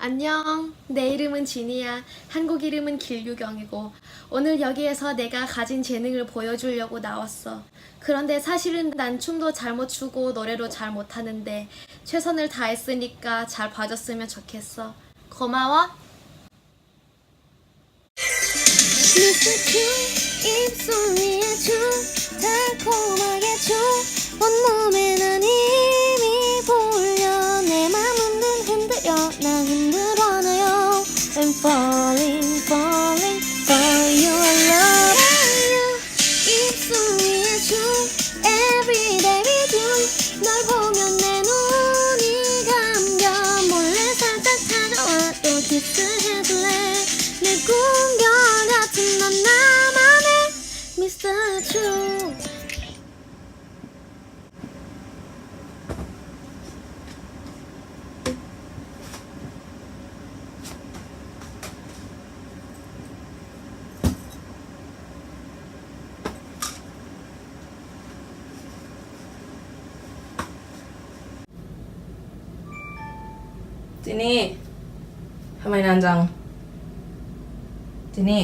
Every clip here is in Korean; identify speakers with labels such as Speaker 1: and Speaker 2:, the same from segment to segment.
Speaker 1: 안녕. 내 이름은 진이야. 한국 이름은 길유경이고 오늘 여기에서 내가 가진 재능을 보여주려고 나왔어. 그런데 사실은 난 춤도 잘 못 추고 노래도 잘 못하는데 최선을 다했으니까 잘 봐줬으면 좋겠어. 고마워.
Speaker 2: 입술 위에 춤 달콤하게 춤 온몸에 난 이미 보여 내 맘은 늘 흔들려 난 힘들어나요 I'm falling falling for you I love you 입술 위에 춤 Everyday we do 널 보면 내 눈이 감겨 몰래 살짝 찾아와 또 키스해줄래 내 꿈결 같은 넌 나만의 Mr. True
Speaker 3: จินี่ทำไมนานจังจินี่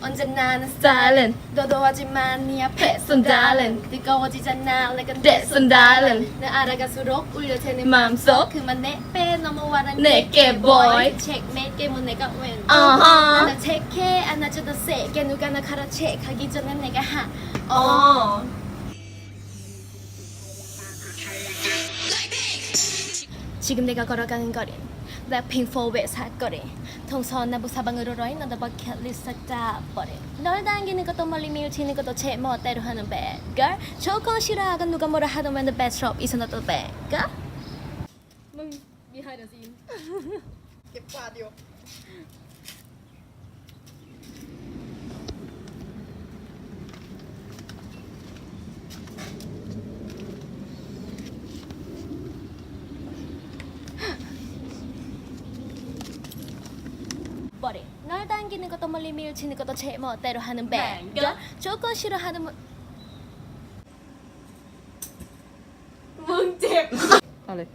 Speaker 1: 언제나 난 스타일은 도도하지만 네 앞에 손 달은 뜨거워지잖아 like a dead 손 달은 날 알아갈수록 울려대는 마음속 그만 내빼 넘어와라 내게 boy checkmate 깨문 내가 win 나를 택해 안아줘도 세게 누가 나 가로채 가기 전에 내가 지금 내가 걸어가는 거린 Blackpink 4의 사거리 동서남북 사방으로 러인 너도 버킷리스트 다 버린 널 당기는 것도 멀리 밀치는 것도 제 멋대로 하는 bad girl 좋고 싫어하고 누가 뭐라 하더만 the best drop 이선 너도 bad girl มึง behind the scene
Speaker 3: เก็บกวาดอยู่
Speaker 1: 버린 널 당기는 것도 멀리 밀치는 것도 제 멋대로 하는 bad girl 좋고 싫어하는
Speaker 3: เอาเลย